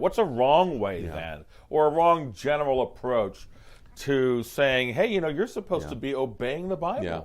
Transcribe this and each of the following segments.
What's a wrong way then, or a wrong general approach to saying, hey, you're supposed to be obeying the Bible? Yeah.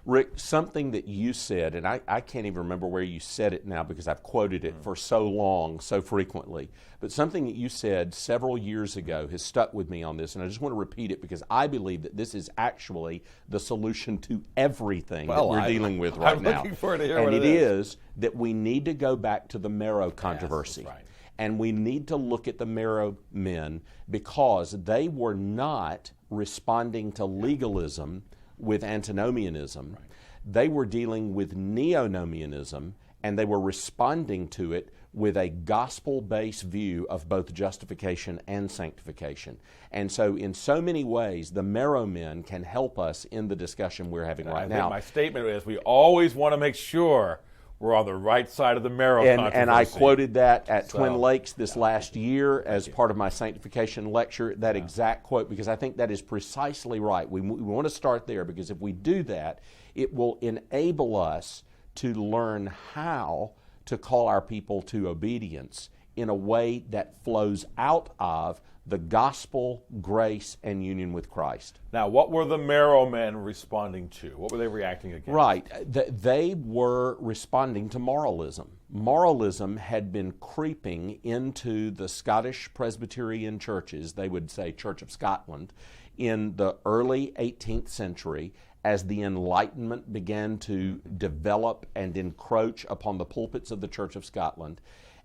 Rick, something that you said, and I can't even remember where you said it now because I've quoted it for so long, so frequently, but something that you said several years ago has stuck with me on this, and I just want to repeat it because I believe that this is actually the solution to everything that we're dealing with right now. I'm looking forward to hearing what it is. is that we need to go back to the Marrow controversy. Yes, that's right. And we need to look at the Marrow men because they were not responding to legalism with antinomianism. Right. They were dealing with neonomianism, and they were responding to it with a gospel-based view of both justification and sanctification. And so in so many ways, the Marrow men can help us in the discussion we're having right now. My statement is we always want to make sure we're on the right side of the Marrow controversy. And I quoted that at Twin Lakes this last year as part of my sanctification lecture, that exact quote, because I think that is precisely right. We want to start there because if we do that, it will enable us to learn how to call our people to obedience in a way that flows out of the gospel, grace, and union with Christ. Now, what were the Marrow men responding to? What were they reacting against? Right. They were responding to moralism. Moralism had been creeping into the Scottish Presbyterian churches, they would say Church of Scotland, in the early 18th century as the Enlightenment began to develop and encroach upon the pulpits of the Church of Scotland.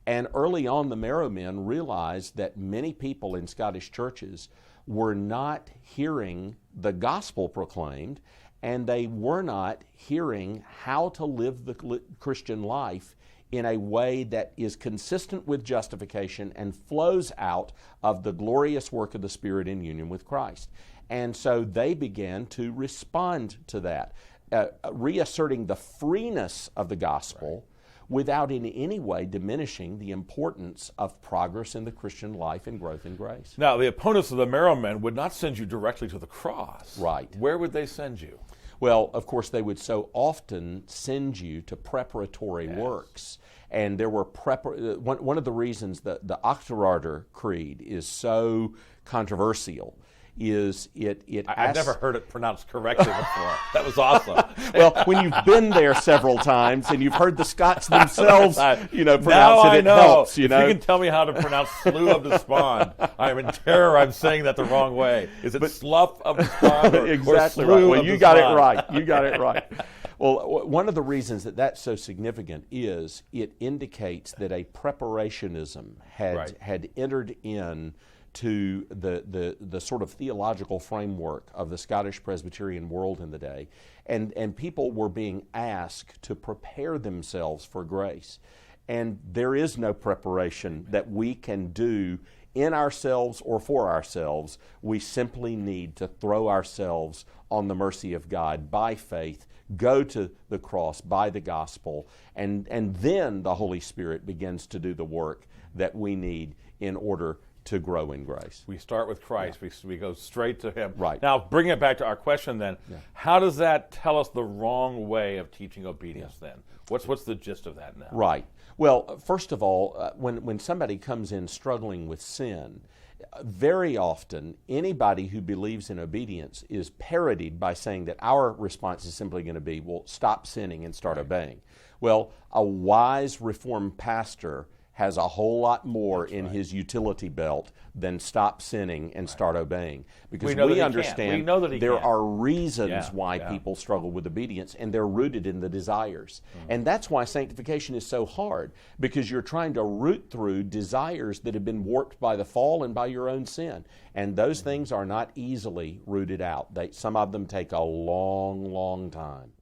And early on, the Marrow men realized that many people in Scottish churches were not hearing the gospel proclaimed, and they were not hearing how to live the Christian life in a way that is consistent with justification and flows out of the glorious work of the Spirit in union with Christ. And so they began to respond to that, reasserting the freeness of the gospel without in any way diminishing the importance of progress in the Christian life and growth in grace. Now, the opponents of the Marrow men would not send you directly to the cross. Right. Where would they send you? Well, of course, they would so often send you to preparatory works. And there were one of the reasons that the Octorarder Creed is so controversial is I've never heard it pronounced correctly before. That was awesome. Well, when you've been there several times and you've heard the Scots themselves, pronounce now it helps. If you can tell me how to pronounce Slough of Despond, I am in terror. I'm saying that the wrong way. Is it Slough of Despond or exactly or right? Slough Well, of you got Despond? it right. You got it right. Well, one of the reasons that that's so significant is it indicates that a preparationism had entered in to the sort of theological framework of the Scottish Presbyterian world in the day. And people were being asked to prepare themselves for grace. And there is no preparation that we can do in ourselves or for ourselves. We simply need to throw ourselves on the mercy of God by faith, go to the cross by the gospel, and then the Holy Spirit begins to do the work that we need in order to grow in grace. We start with Christ. We go straight to Him. Right. Now, bringing it back to our question then, how does that tell us the wrong way of teaching obedience then? What's the gist of that now? Right. Well, first of all, when somebody comes in struggling with sin, very often anybody who believes in obedience is parodied by saying that our response is simply going to be, well, stop sinning and start obeying. Well, a wise Reformed pastor has a whole lot more in his utility belt than stop sinning and start obeying. Because we understand there are reasons why people struggle with obedience, and they're rooted in the desires. And that's why sanctification is so hard, because you're trying to root through desires that have been warped by the fall and by your own sin. And those things are not easily rooted out. Some of them take a long, long time.